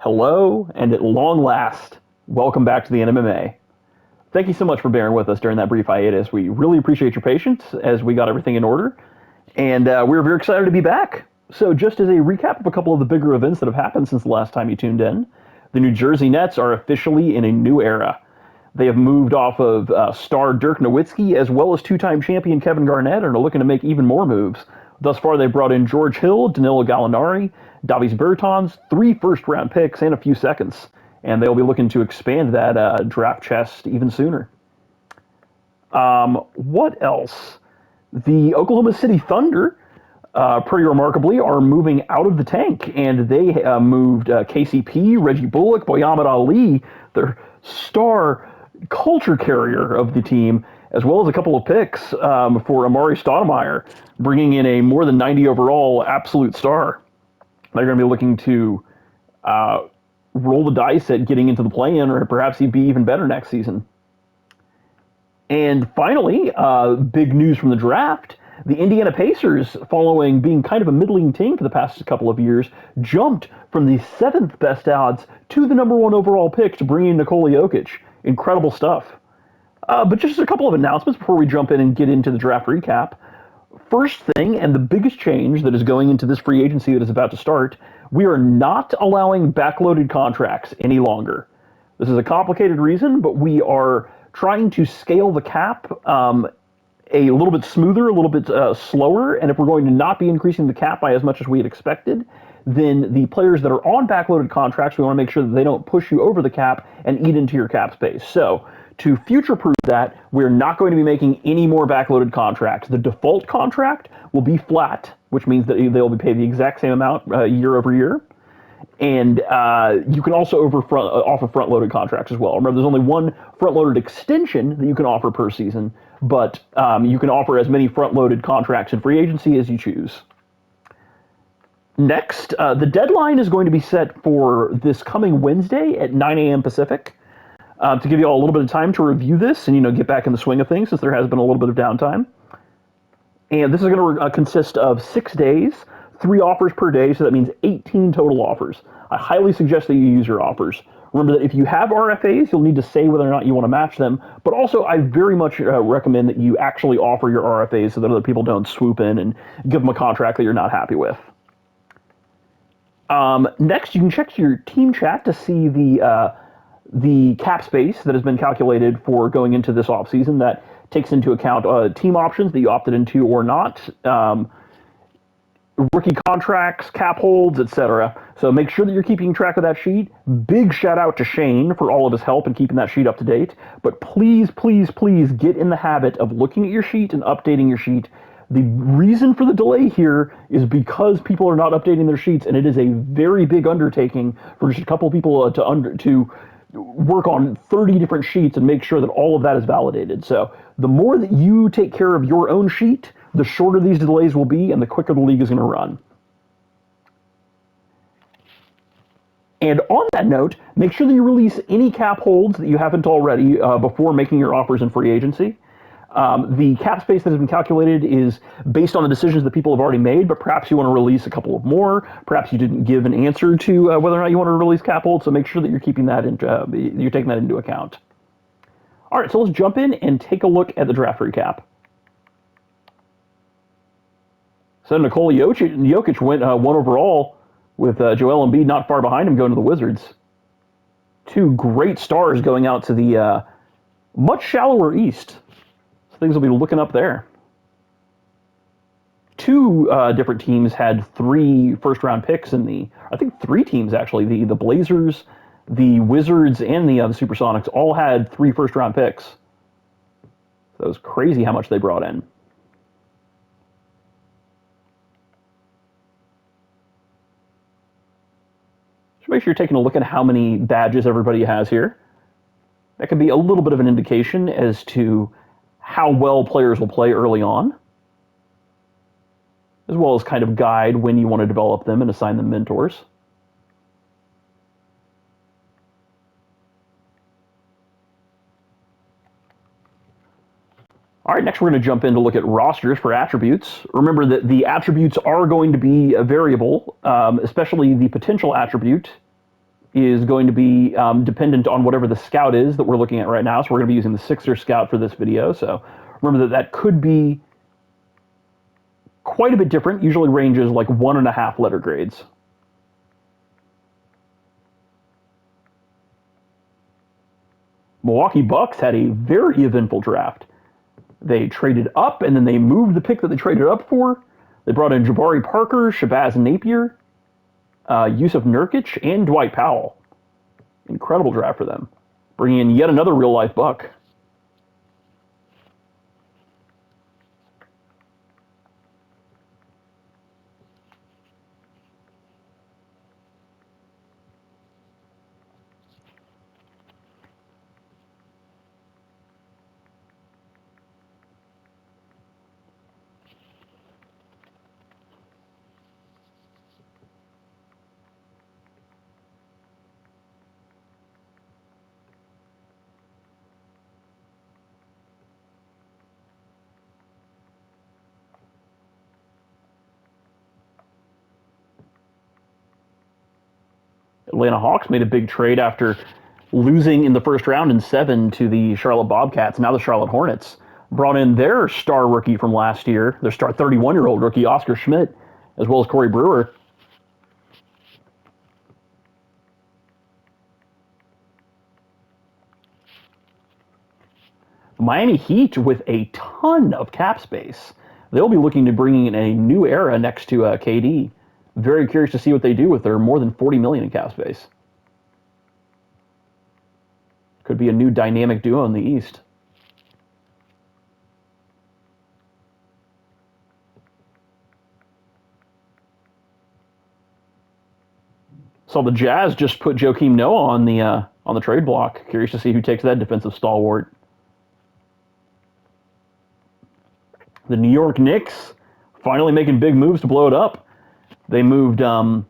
Hello, and at long last, welcome back to the NMMA. Thank you so much for bearing with us during that brief hiatus. We really appreciate your patience as we got everything in order, and we're very excited to be back. So, just as a recap of a couple of the bigger events that have happened since the last time you tuned in, the New Jersey Nets are officially in a new era. They have moved off of star Dirk Nowitzki as well as two-time champion Kevin Garnett and are looking to make even more moves. Thus far, they've brought in George Hill, Danilo Gallinari, Davis Bertans, 3 first-round picks, and a few seconds. And they'll be looking to expand that draft chest even sooner. What else? The Oklahoma City Thunder, pretty remarkably, are moving out of the tank, and they moved KCP, Reggie Bullock, Boyamat Ali, their star culture carrier of the team, as well as a couple of picks for Amari Stoudemire, bringing in a more than 90 overall absolute star. They're going to be looking to roll the dice at getting into the play-in, or perhaps he'd be even better next season. And finally, big news from the draft. The Indiana Pacers, following being kind of a middling team for the past couple of years, jumped from the 7th best odds to the number 1 overall pick to bring in Nikola Jokic. Incredible stuff. But just a couple of announcements before we jump in and get into the draft recap. First thing, and the biggest change that is going into this free agency that is about to start, we are not allowing backloaded contracts any longer. This is a complicated reason, but we are trying to scale the cap a little bit smoother, a little bit slower, and if we're going to not be increasing the cap by as much as we had expected, then the players that are on backloaded contracts, we want to make sure that they don't push you over the cap and eat into your cap space. So, to future-proof that, we're not going to be making any more backloaded contracts. The default contract will be flat, which means that they'll be paid the exact same amount year over year. And you can also offer front-loaded contracts as well. Remember, there's only one front-loaded extension that you can offer per season, but you can offer as many front-loaded contracts in free agency as you choose. Next, the deadline is going to be set for this coming Wednesday at 9 a.m. Pacific. To give you all a little bit of time to review this and get back in the swing of things, since there has been a little bit of downtime. And this is going to consist of 6 days, 3 offers per day, so that means 18 total offers. I highly suggest that you use your offers. Remember that if you have RFAs, you'll need to say whether or not you want to match them, but also I very much recommend that you actually offer your RFAs so that other people don't swoop in and give them a contract that you're not happy with. Next, you can check your team chat to see the cap space that has been calculated for going into this offseason that takes into account team options that you opted into or not, rookie contracts, cap holds, etc. So make sure that you're keeping track of that sheet. Big shout out to Shane for all of his help in keeping that sheet up to date. But please, please, please get in the habit of looking at your sheet and updating your sheet. The reason for the delay here is because people are not updating their sheets, and it is a very big undertaking for just a couple of people to work on 30 different sheets and make sure that all of that is validated. So the more that you take care of your own sheet, the shorter these delays will be and the quicker the league is going to run. And on that note, make sure that you release any cap holds that you haven't already before making your offers in free agency. The cap space that has been calculated is based on the decisions that people have already made, but perhaps you want to release a couple of more. Perhaps you didn't give an answer to whether or not you want to release cap holds, so make sure that you're keeping that you're taking that into account. All right, so let's jump in and take a look at the draft recap. So Nikola Jokic went 1 overall with Joel Embiid not far behind him going to the Wizards. 2 great stars going out to the much shallower East. Things will be looking up there. 2 different teams had 3 first-round picks I think 3 teams actually. The Blazers, the Wizards, and the Supersonics all had 3 first-round picks. So it was crazy how much they brought in. Just make sure you're taking a look at how many badges everybody has here. That could be a little bit of an indication as to how well players will play early on, as well as kind of guide when you want to develop them and assign them mentors. All right, next we're going to jump in to look at rosters for attributes. Remember that the attributes are going to be a variable, especially the potential attribute is going to be dependent on whatever the scout is that we're looking at right now. So we're going to be using the Sixer scout for this video. So remember that could be quite a bit different. Usually ranges like 1.5 letter grades. Milwaukee Bucks had a very eventful draft. They traded up, and then they moved the pick that they traded up for. They brought in Jabari Parker, Shabazz Napier, Yusuf Nurkic, and Dwight Powell. Incredible draft for them. Bringing in yet another real-life Buck. Atlanta Hawks made a big trade after losing in the first round in 7 to the Charlotte Bobcats. Now the Charlotte Hornets brought in their star rookie from last year, their star 31-year-old rookie, Oscar Schmidt, as well as Corey Brewer. Miami Heat with a ton of cap space. They'll be looking to bring in a new era next to KD. Very curious to see what they do with their more than $40 million in cap space. Could be a new dynamic duo in the East. Saw the Jazz just put Joakim Noah on the trade block. Curious to see who takes that defensive stalwart. The New York Knicks finally making big moves to blow it up. They moved Amari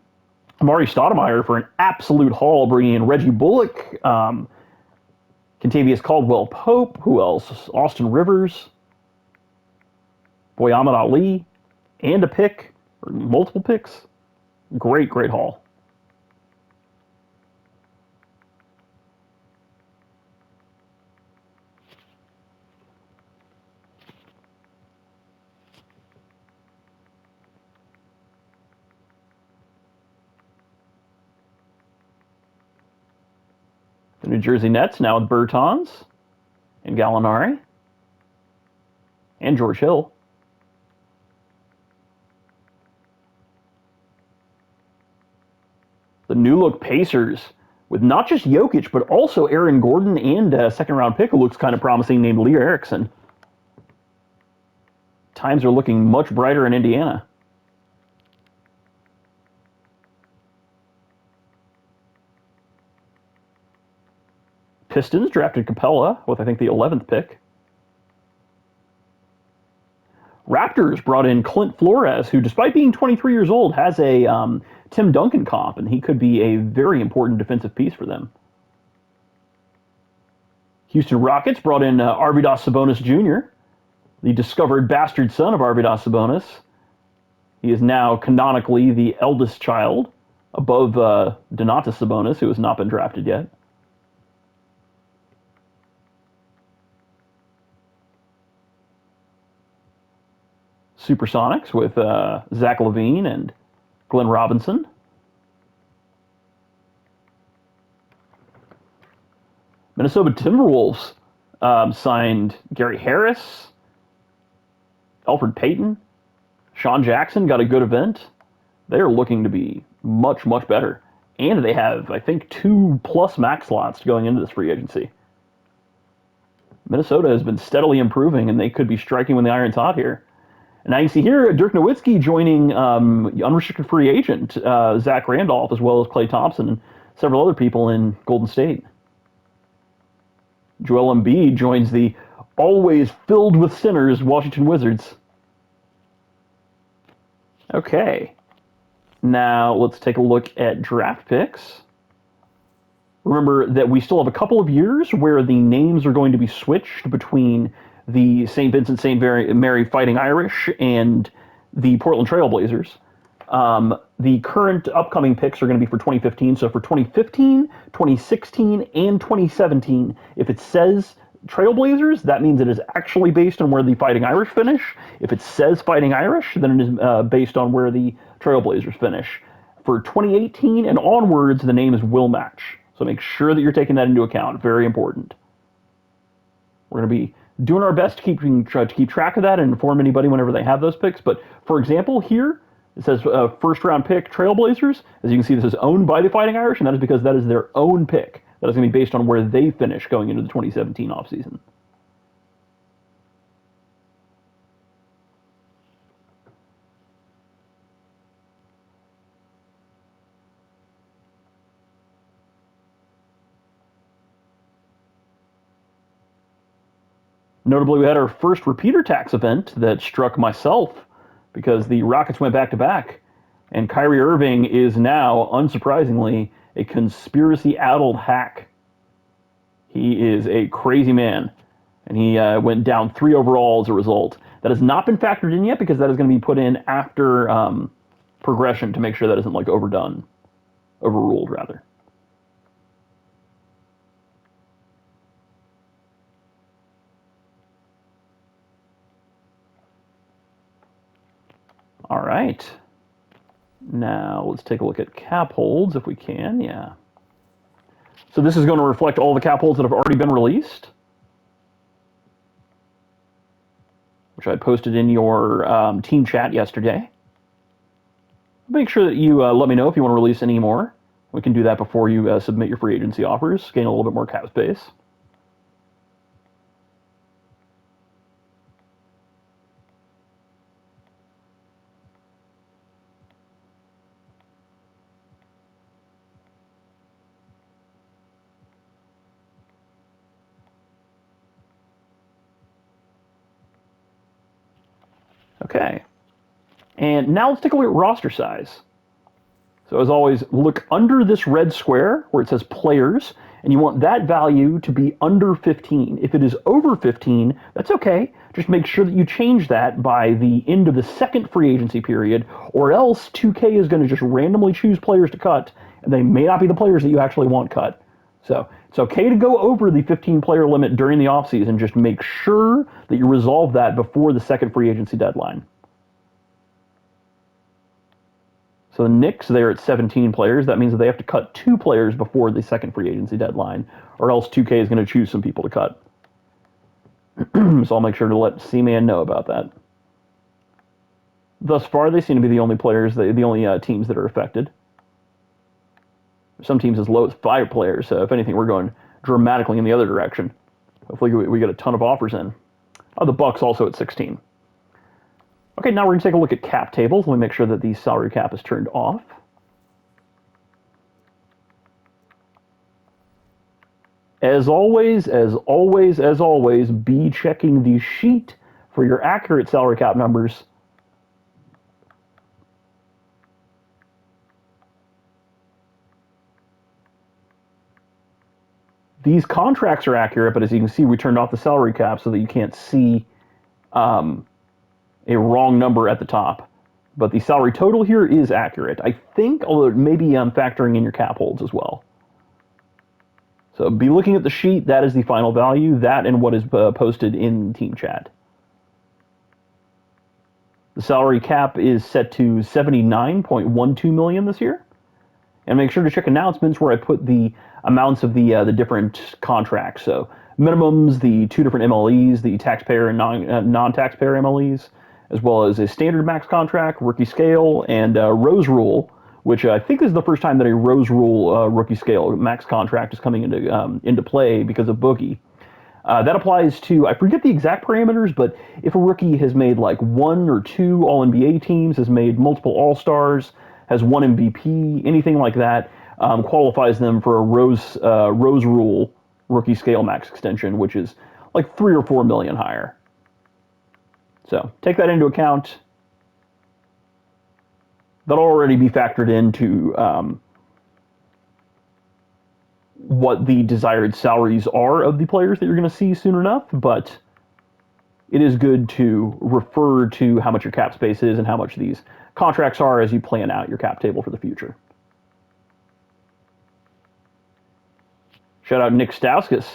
Stoudemire for an absolute haul, bringing in Reggie Bullock, Kentavious Caldwell-Pope, who else? Austin Rivers, Ahmad Ali, and a pick, or multiple picks. Great, great haul. The New Jersey Nets now with Bertans and Gallinari and George Hill. The new look Pacers with not just Jokic, but also Aaron Gordon and a second-round pick who looks kind of promising named Lear Erickson. Times are looking much brighter in Indiana. Pistons drafted Capella with, I think, the 11th pick. Raptors brought in Clint Flores, who, despite being 23 years old, has a Tim Duncan comp, and he could be a very important defensive piece for them. Houston Rockets brought in Arvydas Sabonis Jr., the discovered bastard son of Arvydas Sabonis. He is now canonically the eldest child, above Donatas Sabonis, who has not been drafted yet. Supersonics with Zach LaVine and Glenn Robinson. Minnesota Timberwolves signed Gary Harris, Elfrid Payton, Sean Jackson got a good event. They're looking to be much, much better. And they have, I think, 2+ max slots going into this free agency. Minnesota has been steadily improving, and they could be striking when the iron's hot here. And now you see here Dirk Nowitzki joining unrestricted free agent Zach Randolph, as well as Klay Thompson and several other people in Golden State. Joel Embiid joins the always filled with sinners Washington Wizards. Okay. Now let's take a look at draft picks. Remember that we still have a couple of years where the names are going to be switched between the St. Vincent St. Mary Fighting Irish and the Portland Trail Blazers. The current upcoming picks are going to be for 2015. So for 2015, 2016, and 2017, if it says Trailblazers, that means it is actually based on where the Fighting Irish finish. If it says Fighting Irish, then it is based on where the Trailblazers finish. For 2018 and onwards, the name is will match. So make sure that you're taking that into account. Very important. We're going to be doing our best to keep track of that and inform anybody whenever they have those picks. But for example, here it says first round pick Trailblazers. As you can see, this is owned by the Fighting Irish, and that is because that is their own pick. That is going to be based on where they finish going into the 2017 offseason. Notably, we had our first repeater tax event that struck myself because the Rockets went back to back, and Kyrie Irving is now, unsurprisingly, a conspiracy-addled hack. He is a crazy man, and he went down 3 overall as a result. That has not been factored in yet because that is going to be put in after progression to make sure that isn't like overruled rather. All right. Now let's take a look at cap holds if we can. Yeah. So this is going to reflect all the cap holds that have already been released, which I posted in your team chat yesterday. Make sure that you let me know if you want to release any more. We can do that before you submit your free agency offers, gain a little bit more cap space. Okay. And now let's take a look at roster size. So as always, look under this red square where it says players, and you want that value to be under 15. If it is over 15, that's okay. Just make sure that you change that by the end of the second free agency period, or else 2K is going to just randomly choose players to cut, and they may not be the players that you actually want cut. So it's okay to go over the 15-player limit during the offseason. Just make sure that you resolve that before the second free agency deadline. So the Knicks, they're at 17 players. That means that they have to cut 2 players before the second free agency deadline, or else 2K is going to choose some people to cut. So I'll make sure to let C-Man know about that. Thus far, they seem to be the only players, the only teams that are affected. Some teams as low as 5 players, so if anything, we're going dramatically in the other direction. Hopefully we get a ton of offers in. The Bucks also at 16. Okay, now we're going to take a look at cap tables. Let me make sure that the salary cap is turned off. As always, be checking the sheet for your accurate salary cap numbers. These contracts are accurate, but as you can see, we turned off the salary cap so that you can't see a wrong number at the top. But the salary total here is accurate, I think, although it may be factoring in your cap holds as well. So be looking at the sheet. That is the final value, that and what is posted in team chat. The salary cap is set to $79.12 million this year. And make sure to check announcements where I put the amounts of the different contracts. So minimums, the 2 different MLEs, the taxpayer and non-taxpayer MLEs, as well as a standard max contract, rookie scale, and Rose Rule, which I think is the first time that a Rose Rule rookie scale max contract is coming into play because of Boogie. That applies to, I forget the exact parameters, but if a rookie has made like 1 or 2 All-NBA teams, has made multiple All-Stars, has 1 MVP, anything like that, qualifies them for a Rose Rule rookie scale max extension, which is like 3 or 4 million higher. So take that into account. That'll already be factored into what the desired salaries are of the players that you're going to see soon enough, but it is good to refer to how much your cap space is and how much these contracts are as you plan out your cap table for the future. Shout out Nick Stauskas.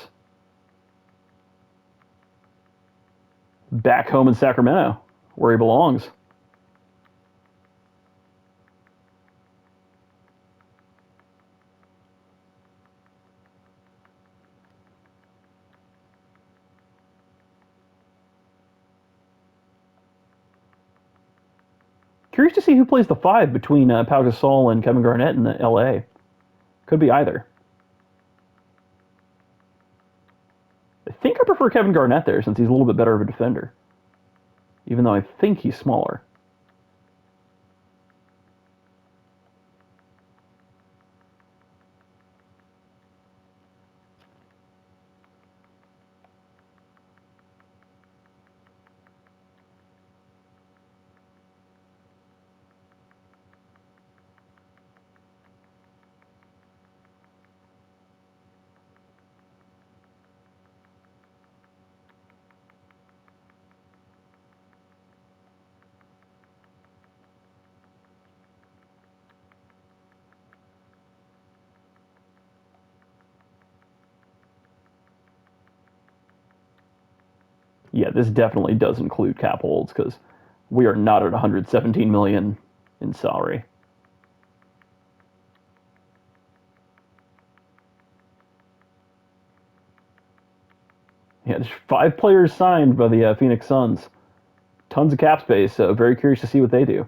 Back home in Sacramento, where he belongs. Curious to see who plays the 5 between Pau Gasol and Kevin Garnett in the LA. Could be either. I think I prefer Kevin Garnett there since he's a little bit better of a defender. Even though I think he's smaller. Yeah, this definitely does include cap holds because we are not at 117 million in salary. Yeah, there's 5 players signed by the Phoenix Suns. Tons of cap space, so very curious to see what they do.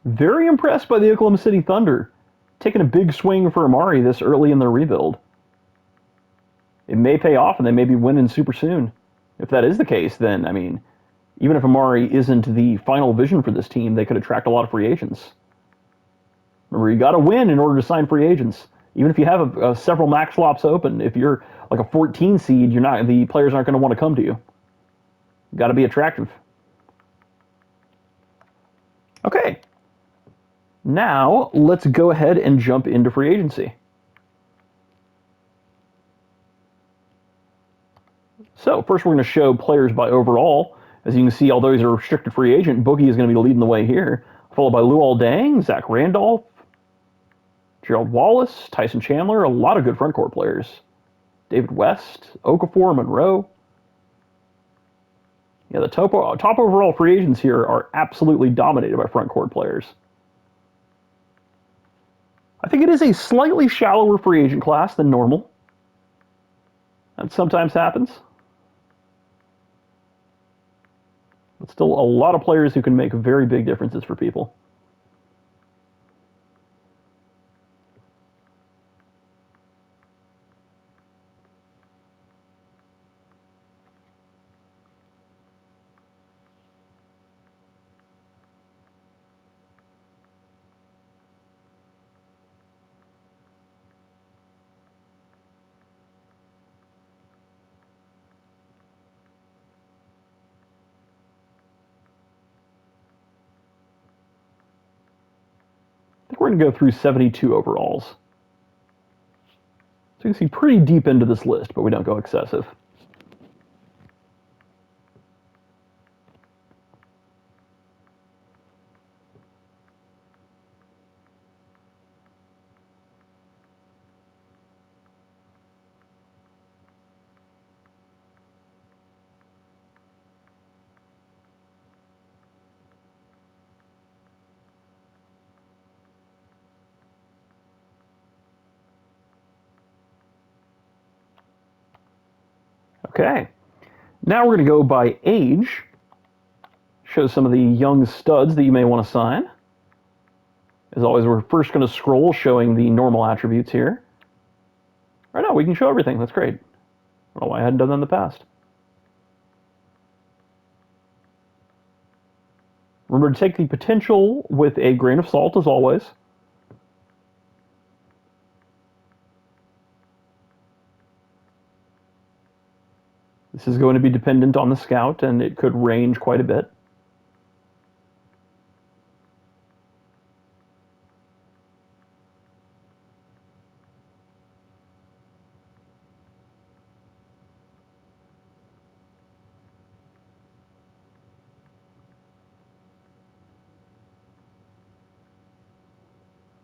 Very impressed by the Oklahoma City Thunder, taking a big swing for Amari this early in their rebuild. It may pay off and they may be winning super soon. If that is the case, then, I mean, even if Amari isn't the final vision for this team, they could attract a lot of free agents. Remember, you got to win in order to sign free agents. Even if you have several max slots open, if you're like a 14 seed, the players aren't going to want to come to you. Got to be attractive. Okay. Now, let's go ahead and jump into free agency. So, first we're going to show players by overall. As you can see, although he's a restricted free agent, Boogie is going to be leading the way here, followed by Luol Deng, Zach Randolph, Gerald Wallace, Tyson Chandler, a lot of good front court players. David West, Okafor, Monroe. Yeah, the top overall free agents here are absolutely dominated by front court players. I think it is a slightly shallower free agent class than normal. That sometimes happens. But still a lot of players who can make very big differences for people. I think we're going to go through 72 overalls. So you can see pretty deep into this list, but we don't go excessive. Okay. Now we're going to go by age. Show some of the young studs that you may want to sign. As always, we're first going to scroll showing the normal attributes here. Right now, we can show everything. That's great. I don't know why I hadn't done that in the past. Remember to take the potential with a grain of salt, as always. This is going to be dependent on the scout, and it could range quite a bit.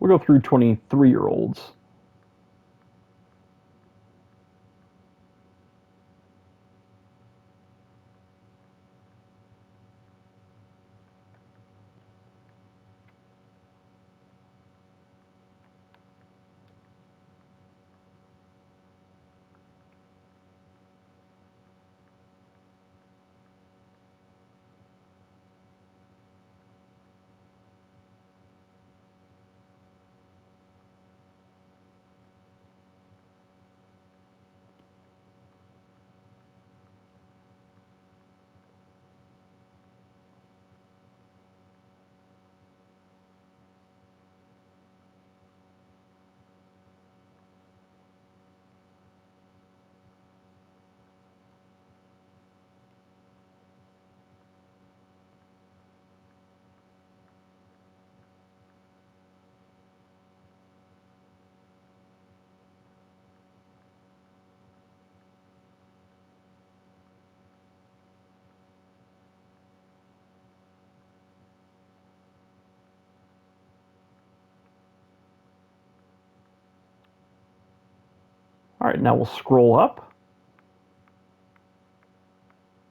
We'll go through 23-year-olds. All right, now we'll scroll up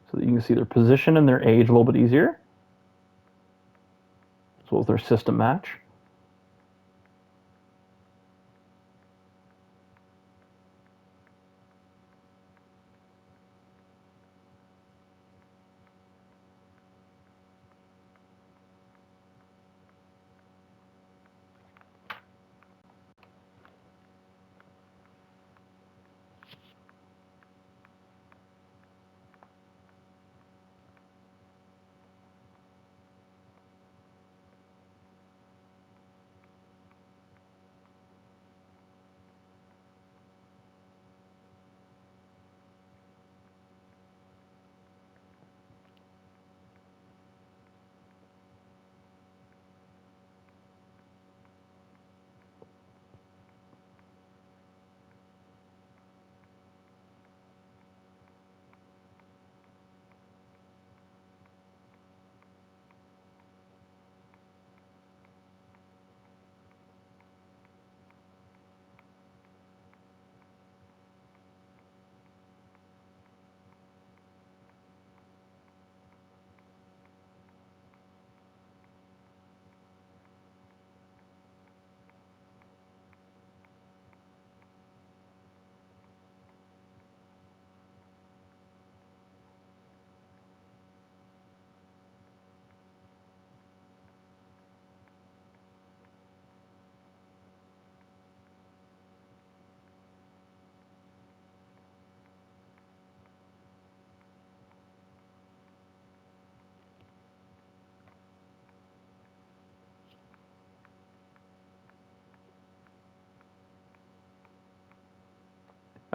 so that you can see their position and their age a little bit easier, as well as their system match.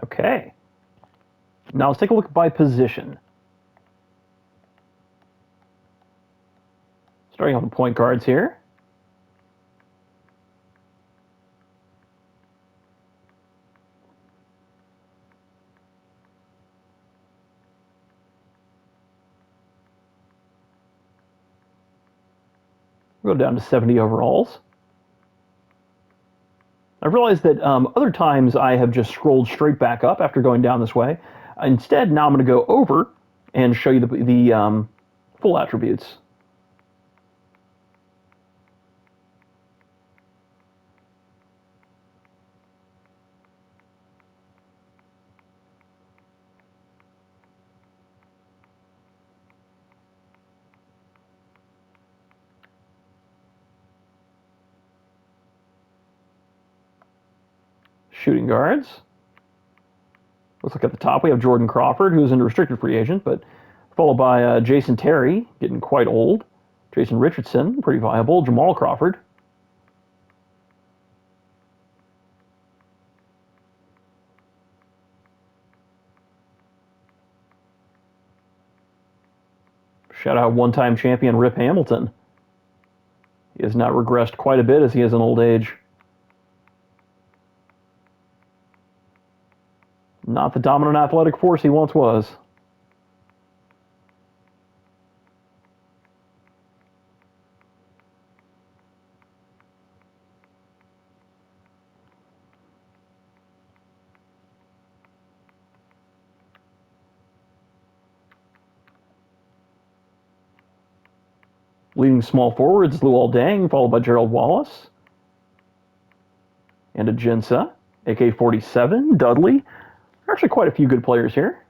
Okay. Now let's take a look by position. Starting off with point guards here. We'll go down to 70 overalls. I realized that other times I have just scrolled straight back up after going down this way. Instead, now I'm going to go over and show you the full attributes. Shooting guards. Looks like at the top we have Jordan Crawford, who's a restricted free agent, but followed by Jason Terry, getting quite old. Jason Richardson, pretty viable. Jamal Crawford. Shout out one-time champion Rip Hamilton. He has not regressed quite a bit as he is in old age. Not the dominant athletic force he once was. Leading small forwards, Luol Deng, followed by Gerald Wallace. And Ajinça, AK-47, Dudley. There are actually quite a few good players here.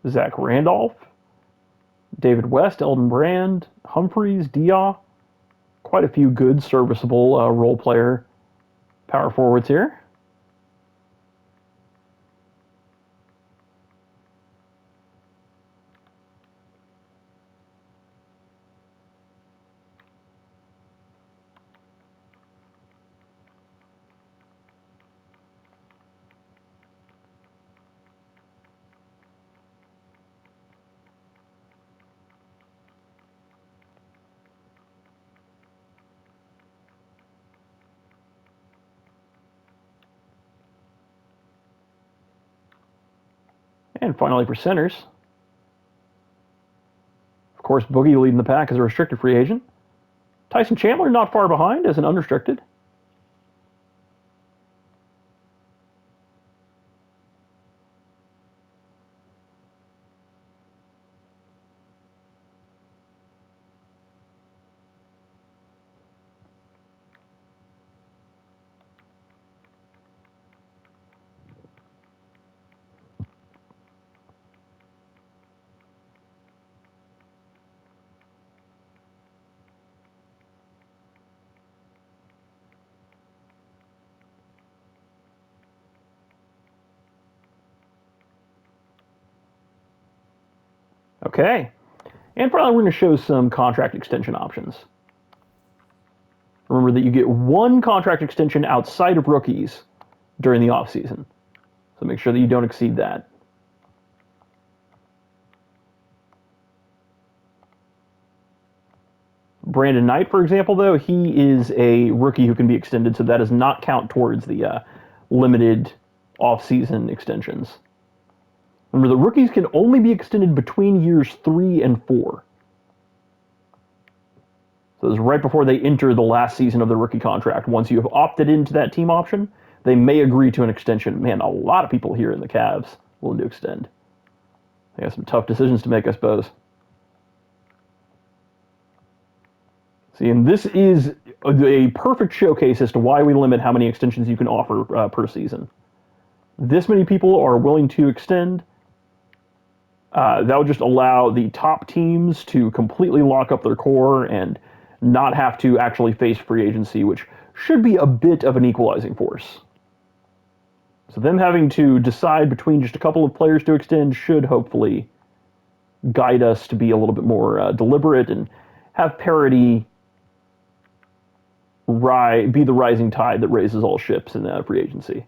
Zach Randolph, David West, Eldon Brand, Humphreys, Dia. Quite a few good, serviceable role player power forwards here. And finally for centers, of course, Boogie leading the pack as a restricted free agent. Tyson Chandler not far behind as an unrestricted. Okay. And finally, we're going to show some contract extension options. Remember that you get one contract extension outside of rookies during the offseason. So make sure that you don't exceed that. Brandon Knight, for example, though, he is a rookie who can be extended, so that does not count towards the limited off-season extensions. Remember, the rookies can only be extended between years 3 and 4. So this is right before they enter the last season of their rookie contract. Once you have opted into that team option, they may agree to an extension. Man, a lot of people here in the Cavs willing to extend. They have some tough decisions to make, I suppose. See, and this is a perfect showcase as to why we limit how many extensions you can offer per season. This many people are willing to extend. That would just allow the top teams to completely lock up their core and not have to actually face free agency, which should be a bit of an equalizing force. So them having to decide between just a couple of players to extend should hopefully guide us to be a little bit more deliberate and have parity be the rising tide that raises all ships in free agency.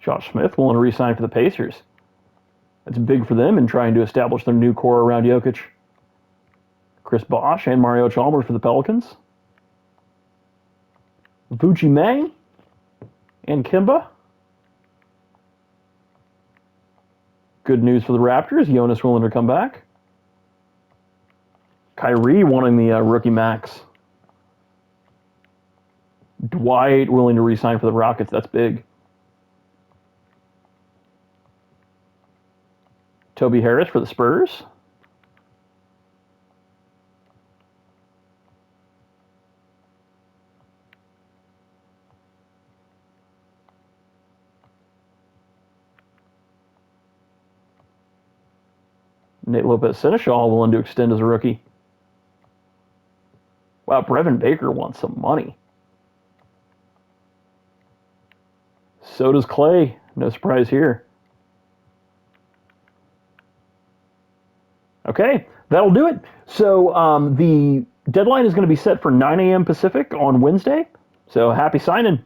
Josh Smith willing to re-sign for the Pacers. That's big for them in trying to establish their new core around Jokic. Chris Bosh and Mario Chalmers for the Pelicans. Vucci May and Kimba. Good news for the Raptors. Jonas willing to come back. Kyrie wanting the rookie max. Dwight willing to re-sign for the Rockets. That's big. Toby Harris for the Spurs. Nate Lopez-Seneschal willing to extend as a rookie. Wow, Brevin Baker wants some money. So does Clay. No surprise here. Okay, that'll do it. So the deadline is going to be set for 9 a.m. Pacific on Wednesday. So happy signing.